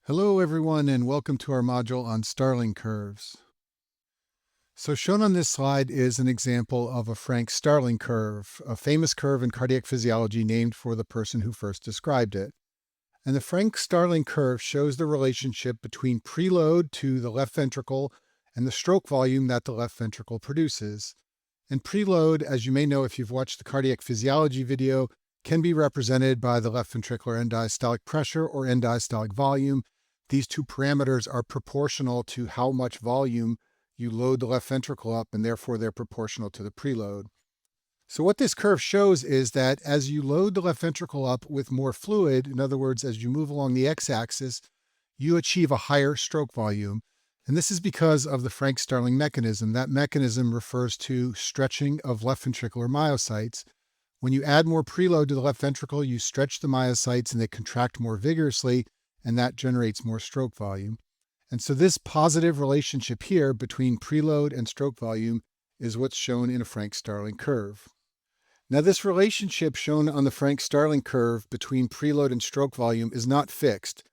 Hello everyone and welcome to our module on Starling Curves. So shown on this slide is an example of a Frank-Starling curve, a famous curve in cardiac physiology named for the person who first described it. And the Frank-Starling curve shows the relationship between preload to the left ventricle and the stroke volume that the left ventricle produces. And preload, as you may know if you've watched the cardiac physiology video, can be represented by the left ventricular end diastolic pressure or end diastolic volume. These two parameters are proportional to how much volume you load the left ventricle up, and therefore they're proportional to the preload. So what this curve shows is that as you load the left ventricle up with more fluid, in other words, as you move along the x-axis, you achieve a higher stroke volume. And this is because of the Frank-Starling mechanism. That mechanism refers to stretching of left ventricular myocytes. When you add more preload to the left ventricle, you stretch the myocytes and they contract more vigorously, and that generates more stroke volume. And so this positive relationship here between preload and stroke volume is what's shown in a Frank-Starling curve. Now this relationship shown on the Frank-Starling curve between preload and stroke volume is not fixed.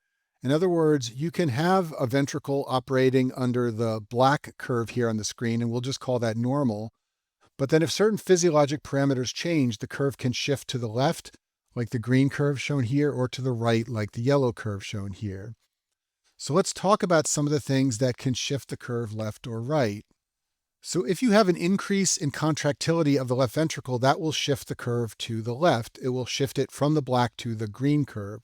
In other words, you can have a ventricle operating under the black curve here on the screen, and we'll just call that normal. But then if certain physiologic parameters change, the curve can shift to the left, like the green curve shown here, or to the right, like the yellow curve shown here. So let's talk about some of the things that can shift the curve left or right. So if you have an increase in contractility of the left ventricle, that will shift the curve to the left. It will shift it from the black to the green curve.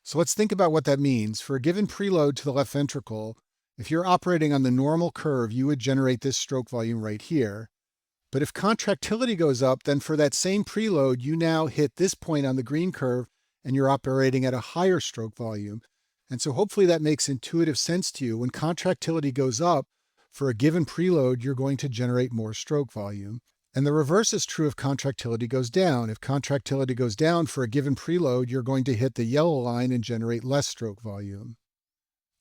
So let's think about what that means. For a given preload to the left ventricle, if you're operating on the normal curve, you would generate this stroke volume right here. But if contractility goes up, then for that same preload, you now hit this point on the green curve and you're operating at a higher stroke volume. And so hopefully that makes intuitive sense to you. When contractility goes up for a given preload, you're going to generate more stroke volume. And the reverse is true if contractility goes down. If contractility goes down for a given preload, you're going to hit the yellow line and generate less stroke volume.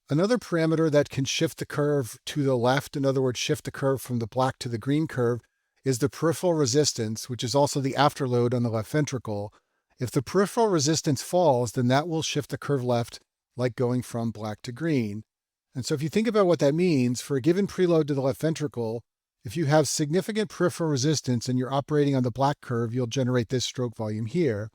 Another parameter that can shift the curve to the left, in other words, shift the curve from the black to the green curve, is the peripheral resistance, which is also the afterload on the left ventricle. If the peripheral resistance falls, then that will shift the curve left, like going from black to green. And so if you think about what that means, for a given preload to the left ventricle, if you have significant peripheral resistance and you're operating on the black curve, you'll generate this stroke volume here.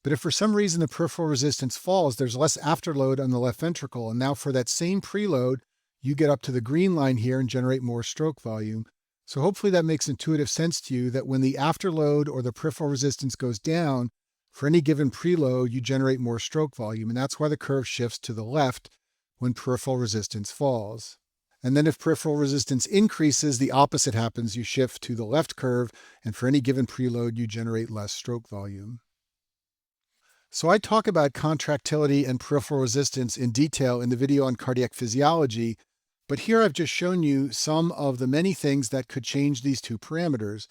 But if for some reason the peripheral resistance falls, there's less afterload on the left ventricle. And now for that same preload, you get up to the green line here and generate more stroke volume. So hopefully that makes intuitive sense to you that when the afterload or the peripheral resistance goes down, for any given preload, you generate more stroke volume. And that's why the curve shifts to the left when peripheral resistance falls. And then if peripheral resistance increases, the opposite happens. You shift to the left curve, and for any given preload, you generate less stroke volume. So I talk about contractility and peripheral resistance in detail in the video on cardiac physiology, but here I've just shown you some of the many things that could change these two parameters.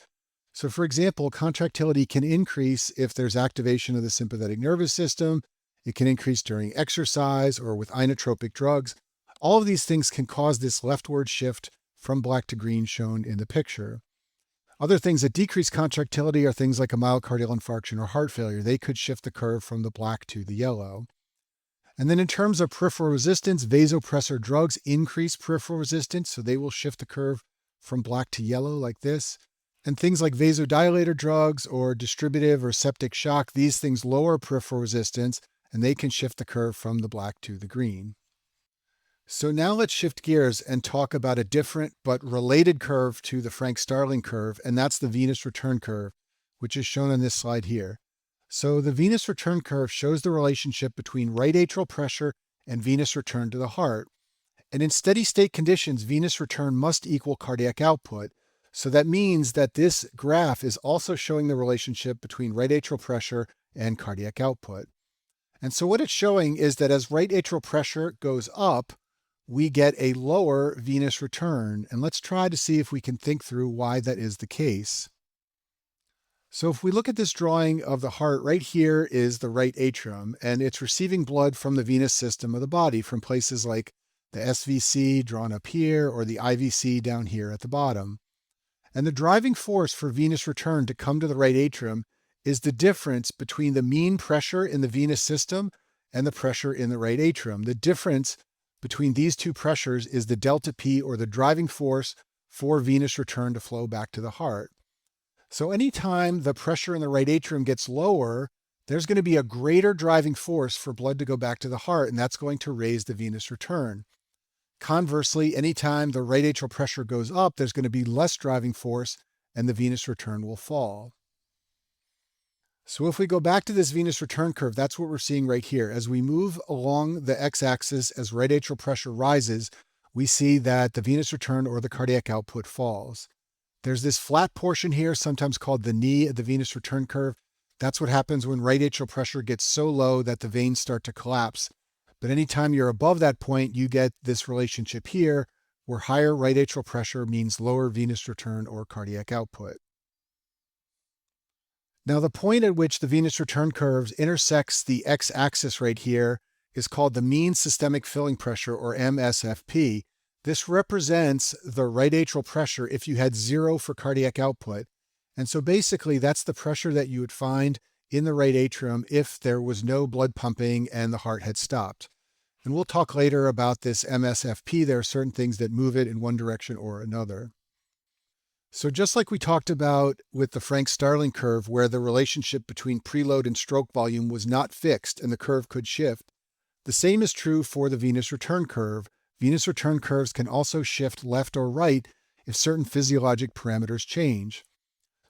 So for example, contractility can increase if there's activation of the sympathetic nervous system. It can increase during exercise or with inotropic drugs. All of these things can cause this leftward shift from black to green shown in the picture. Other things that decrease contractility are things like a myocardial infarction or heart failure. They could shift the curve from the black to the yellow. And then in terms of peripheral resistance, vasopressor drugs increase peripheral resistance, so they will shift the curve from black to yellow like this. And things like vasodilator drugs or distributive or septic shock, these things lower peripheral resistance, and they can shift the curve from the black to the green. So now let's shift gears and talk about a different but related curve to the Frank-Starling curve, and that's the venous return curve, which is shown on this slide here. So the venous return curve shows the relationship between right atrial pressure and venous return to the heart. And in steady state conditions, venous return must equal cardiac output. So that means that this graph is also showing the relationship between right atrial pressure and cardiac output. And so what it's showing is that as right atrial pressure goes up, we get a lower venous return. And let's try to see if we can think through why that is the case. So if we look at this drawing of the heart, right here is the right atrium, and it's receiving blood from the venous system of the body from places like the SVC drawn up here or the IVC down here at the bottom. And the driving force for venous return to come to the right atrium is the difference between the mean pressure in the venous system and the pressure in the right atrium. The difference between these two pressures is the delta P, or the driving force for venous return to flow back to the heart. So anytime the pressure in the right atrium gets lower, there's going to be a greater driving force for blood to go back to the heart, and that's going to raise the venous return. Conversely, anytime the right atrial pressure goes up, there's going to be less driving force and the venous return will fall. So if we go back to this venous return curve, that's what we're seeing right here. As we move along the x-axis, as right atrial pressure rises, we see that the venous return, or the cardiac output, falls. There's this flat portion here, sometimes called the knee of the venous return curve. That's what happens when right atrial pressure gets so low that the veins start to collapse. But anytime you're above that point, you get this relationship here, where higher right atrial pressure means lower venous return or cardiac output. Now, the point at which the venous return curves intersects the x-axis right here is called the mean systemic filling pressure, or MSFP. This represents the right atrial pressure if you had 0 for cardiac output. And so basically, that's the pressure that you would find in the right atrium if there was no blood pumping and the heart had stopped. And we'll talk later about this MSFP. There are certain things that move it in one direction or another. So just like we talked about with the Frank-Starling curve, where the relationship between preload and stroke volume was not fixed and the curve could shift, the same is true for the venous return curve. Venous return curves can also shift left or right if certain physiologic parameters change.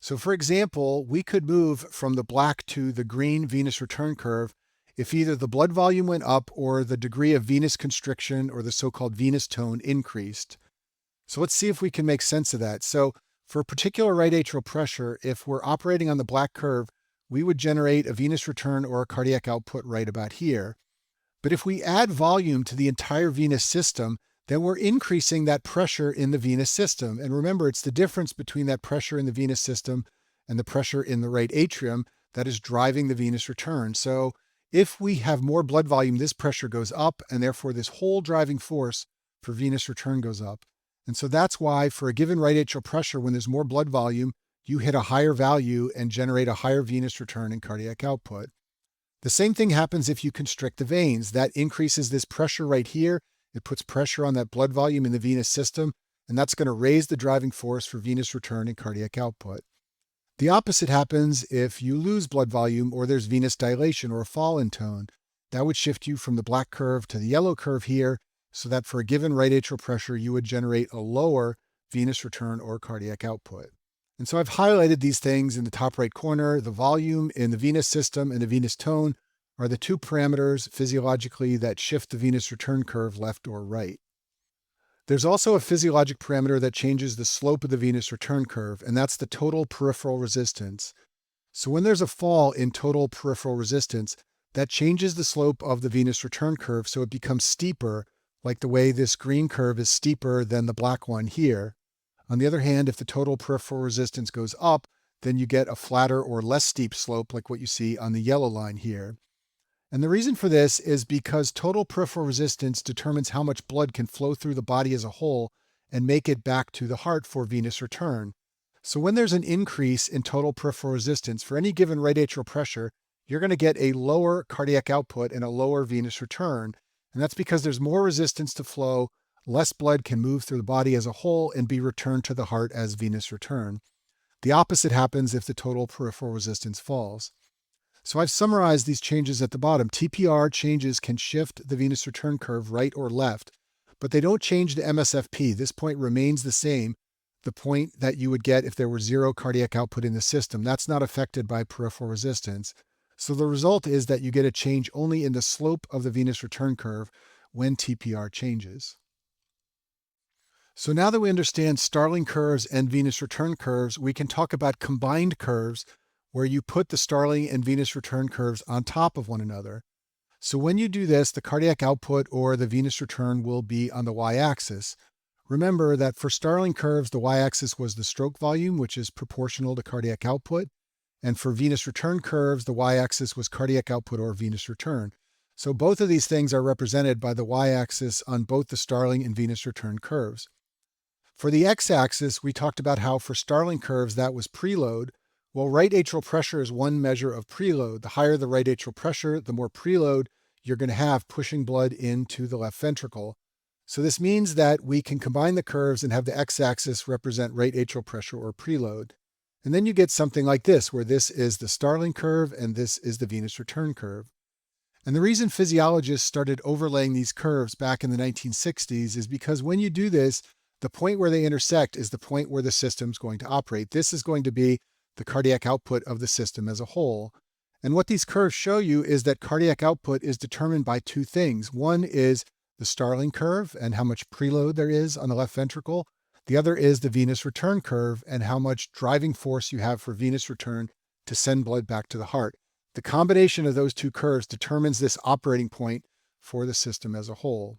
So for example, we could move from the black to the green venous return curve if either the blood volume went up or the degree of venous constriction, or the so-called venous tone, increased. So let's see if we can make sense of that. So for a particular right atrial pressure, if we're operating on the black curve, we would generate a venous return or a cardiac output right about here. But if we add volume to the entire venous system, then we're increasing that pressure in the venous system. And remember, it's the difference between that pressure in the venous system and the pressure in the right atrium that is driving the venous return. So if we have more blood volume, this pressure goes up, and therefore this whole driving force for venous return goes up. And so that's why for a given right atrial pressure, when there's more blood volume, you hit a higher value and generate a higher venous return and cardiac output. The same thing happens if you constrict the veins. That increases this pressure right here. It puts pressure on that blood volume in the venous system, and that's going to raise the driving force for venous return and cardiac output. The opposite happens if you lose blood volume or there's venous dilation or a fall in tone. That would shift you from the black curve to the yellow curve here, so that for a given right atrial pressure, you would generate a lower venous return or cardiac output. And so I've highlighted these things in the top right corner. The volume in the venous system and the venous tone are the two parameters physiologically that shift the venous return curve left or right. There's also a physiologic parameter that changes the slope of the venous return curve, and that's the total peripheral resistance. So when there's a fall in total peripheral resistance, that changes the slope of the venous return curve so it becomes steeper, like the way this green curve is steeper than the black one here. On the other hand, if the total peripheral resistance goes up, then you get a flatter or less steep slope like what you see on the yellow line here. And the reason for this is because total peripheral resistance determines how much blood can flow through the body as a whole and make it back to the heart for venous return. So when there's an increase in total peripheral resistance for any given right atrial pressure, you're going to get a lower cardiac output and a lower venous return. And that's because there's more resistance to flow, less blood can move through the body as a whole and be returned to the heart as venous return. The opposite happens if the total peripheral resistance falls. So I've summarized these changes at the bottom. TPR changes can shift the venous return curve right or left, but they don't change the MSFP. This point remains the same, the point that you would get if there were 0 cardiac output in the system. That's not affected by peripheral resistance. So the result is that you get a change only in the slope of the venous return curve when TPR changes. So now that we understand Starling curves and venous return curves, we can talk about combined curves, where you put the Starling and venous return curves on top of one another. So when you do this, the cardiac output or the venous return will be on the y-axis. Remember that for Starling curves, the y-axis was the stroke volume, which is proportional to cardiac output. And for venous return curves, the y-axis was cardiac output or venous return. So both of these things are represented by the y-axis on both the Starling and venous return curves. For the x-axis, we talked about how for Starling curves, that was preload. Well, right atrial pressure is one measure of preload. The higher the right atrial pressure, the more preload you're going to have pushing blood into the left ventricle. So this means that we can combine the curves and have the x-axis represent right atrial pressure or preload. And then you get something like this, where this is the Starling curve and this is the venous return curve. And the reason physiologists started overlaying these curves back in the 1960s is because when you do this, the point where they intersect is the point where the system's going to operate. This is going to be the cardiac output of the system as a whole. And what these curves show you is that cardiac output is determined by two things. One is the Starling curve and how much preload there is on the left ventricle. The other is the venous return curve and how much driving force you have for venous return to send blood back to the heart. The combination of those two curves determines this operating point for the system as a whole.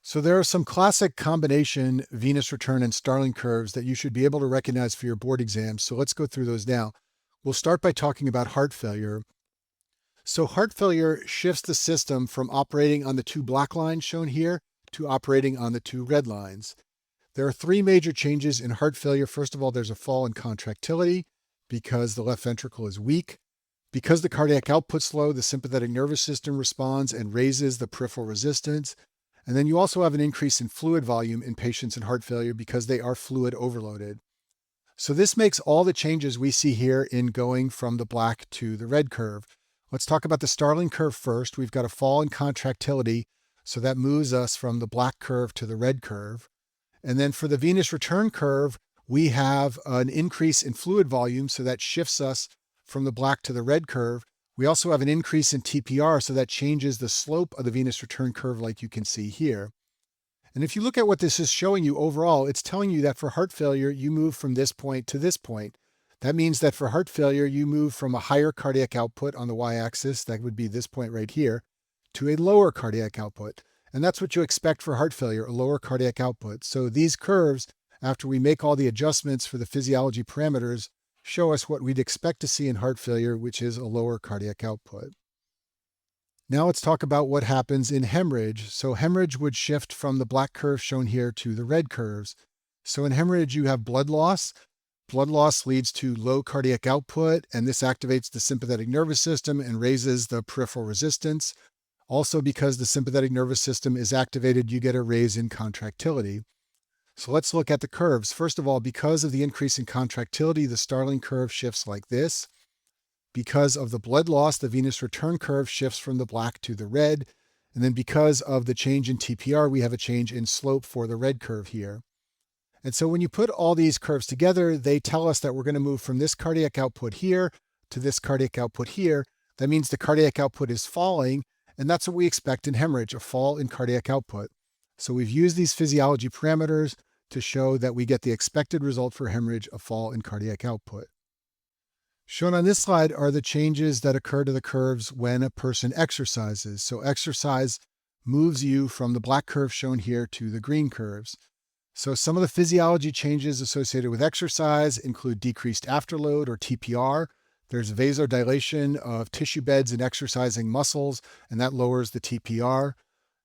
So there are some classic combination venous return and Starling curves that you should be able to recognize for your board exams. So let's go through those now. We'll start by talking about heart failure. So heart failure shifts the system from operating on the two black lines shown here to operating on the two red lines. There are three major changes in heart failure. First of all, there's a fall in contractility because the left ventricle is weak. Because the cardiac output's low, the sympathetic nervous system responds and raises the peripheral resistance. And then you also have an increase in fluid volume in patients in heart failure because they are fluid overloaded. So this makes all the changes we see here in going from the black to the red curve. Let's talk about the Starling curve first. We've got a fall in contractility, so that moves us from the black curve to the red curve. And then for the venous return curve, we have an increase in fluid volume, so that shifts us from the black to the red curve. We also have an increase in TPR, so that changes the slope of the venous return curve like you can see here. And if you look at what this is showing you overall, it's telling you that for heart failure, you move from this point to this point. That means that for heart failure, you move from a higher cardiac output on the y-axis, that would be this point right here, to a lower cardiac output. And that's what you expect for heart failure, a lower cardiac output. So these curves, after we make all the adjustments for the physiology parameters, show us what we'd expect to see in heart failure, which is a lower cardiac output. Now let's talk about what happens in hemorrhage. So hemorrhage would shift from the black curve shown here to the red curves. So in hemorrhage, you have blood loss. Blood loss leads to low cardiac output, and this activates the sympathetic nervous system and raises the peripheral resistance. Also, because the sympathetic nervous system is activated, you get a raise in contractility. So let's look at the curves. First of all, because of the increase in contractility, the Starling curve shifts like this. Because of the blood loss, the venous return curve shifts from the black to the red. And then because of the change in TPR, we have a change in slope for the red curve here. And so when you put all these curves together, they tell us that we're going to move from this cardiac output here to this cardiac output here. That means the cardiac output is falling, and that's what we expect in hemorrhage, a fall in cardiac output. So we've used these physiology parameters to show that we get the expected result for hemorrhage, a fall in cardiac output. Shown on this slide are the changes that occur to the curves when a person exercises. So exercise moves you from the black curve shown here to the green curves. So some of the physiology changes associated with exercise include decreased afterload or TPR. There's vasodilation of tissue beds in exercising muscles, and that lowers the TPR.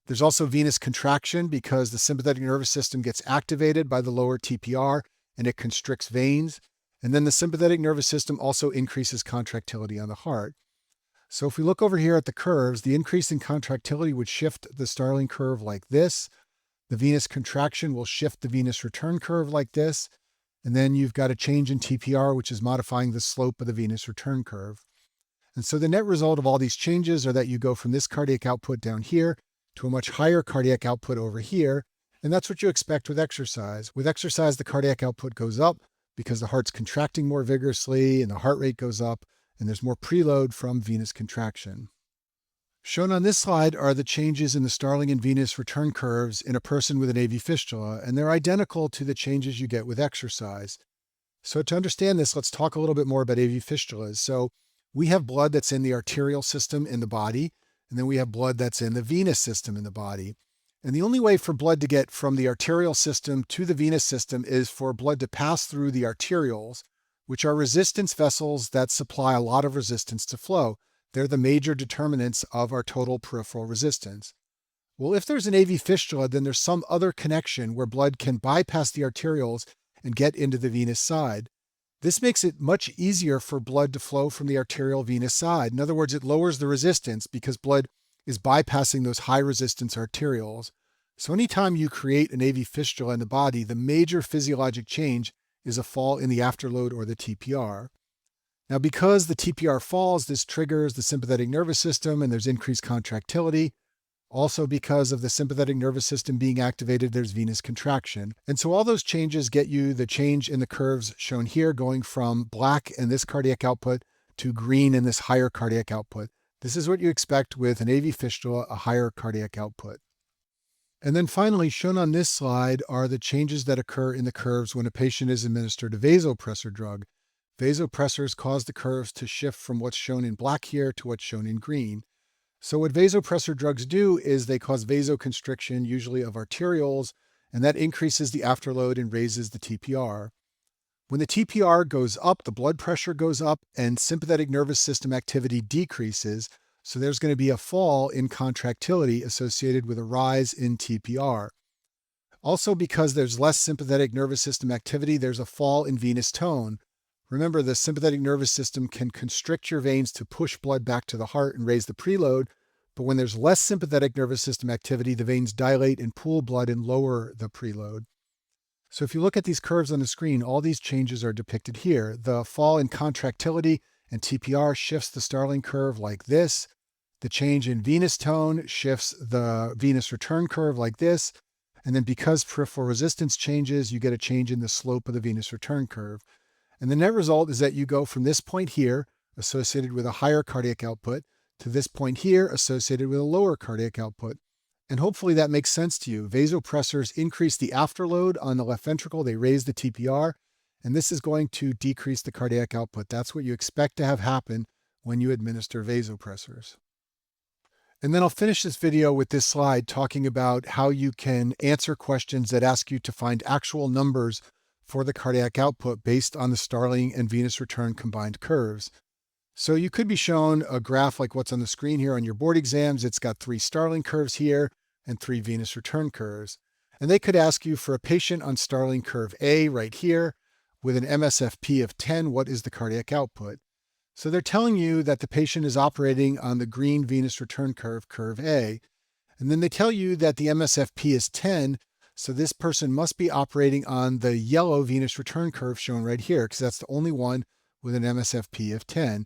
There's also venous contraction because the sympathetic nervous system gets activated by the lower TPR and it constricts veins. And then the sympathetic nervous system also increases contractility on the heart. So if we look over here at the curves, the increase in contractility would shift the Starling curve like this. The venous contraction will shift the venous return curve like this. And then you've got a change in TPR, which is modifying the slope of the venous return curve. And so the net result of all these changes are that you go from this cardiac output down here to a much higher cardiac output over here. And that's what you expect with exercise. With exercise, the cardiac output goes up because the heart's contracting more vigorously and the heart rate goes up, and there's more preload from venous contraction. Shown on this slide are the changes in the Starling and venous return curves in a person with an AV fistula, and they're identical to the changes you get with exercise. So to understand this, let's talk a little bit more about AV fistulas. So we have blood that's in the arterial system in the body, and then we have blood that's in the venous system in the body. And the only way for blood to get from the arterial system to the venous system is for blood to pass through the arterioles, which are resistance vessels that supply a lot of resistance to flow. They're the major determinants of our total peripheral resistance. Well, if there's an AV fistula, then there's some other connection where blood can bypass the arterioles and get into the venous side. This makes it much easier for blood to flow from the arterial venous side. In other words, it lowers the resistance because blood is bypassing those high resistance arterioles. So anytime you create an AV fistula in the body, the major physiologic change is a fall in the afterload or the TPR. Now, because the TPR falls, this triggers the sympathetic nervous system and there's increased contractility. Also, because of the sympathetic nervous system being activated, there's venous contraction. And so all those changes get you the change in the curves shown here, going from black in this cardiac output to green in this higher cardiac output. This is what you expect with an AV fistula, a higher cardiac output. And then finally, shown on this slide are the changes that occur in the curves when a patient is administered a vasopressor drug. Vasopressors cause the curves to shift from what's shown in black here to what's shown in green. So what vasopressor drugs do is they cause vasoconstriction, usually of arterioles, and that increases the afterload and raises the TPR. When the TPR goes up, the blood pressure goes up and sympathetic nervous system activity decreases. So there's going to be a fall in contractility associated with a rise in TPR. Also, because there's less sympathetic nervous system activity, there's a fall in venous tone. Remember, the sympathetic nervous system can constrict your veins to push blood back to the heart and raise the preload, but when there's less sympathetic nervous system activity, the veins dilate and pool blood and lower the preload. So if you look at these curves on the screen, all these changes are depicted here. The fall in contractility and TPR shifts the Starling curve like this. The change in venous tone shifts the venous return curve like this. And then because peripheral resistance changes, you get a change in the slope of the venous return curve. And the net result is that you go from this point here, associated with a higher cardiac output, to this point here, associated with a lower cardiac output. And hopefully that makes sense to you. Vasopressors increase the afterload on the left ventricle. They raise the TPR, and this is going to decrease the cardiac output. That's what you expect to have happen when you administer vasopressors. And then I'll finish this video with this slide talking about how you can answer questions that ask you to find actual numbers for the cardiac output based on the Starling and venous return combined curves. So you could be shown a graph like what's on the screen here on your board exams. It's got 3 Starling curves here and 3 venous return curves. And they could ask you for a patient on Starling curve A right here with an MSFP of 10, what is the cardiac output? So they're telling you that the patient is operating on the green venous return curve, curve A. And then they tell you that the MSFP is 10, so this person must be operating on the yellow venous return curve shown right here, because that's the only one with an MSFP of 10.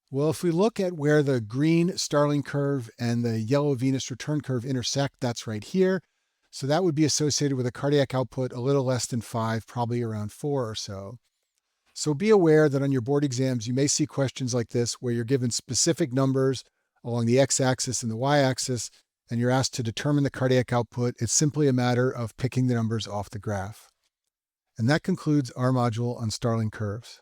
Well, if we look at where the green Starling curve and the yellow venous return curve intersect, that's right here. So that would be associated with a cardiac output a little less than 5, probably around 4 or so. So be aware that on your board exams, you may see questions like this where you're given specific numbers along the x-axis and the y-axis, and you're asked to determine the cardiac output. It's simply a matter of picking the numbers off the graph. And that concludes our module on Starling curves.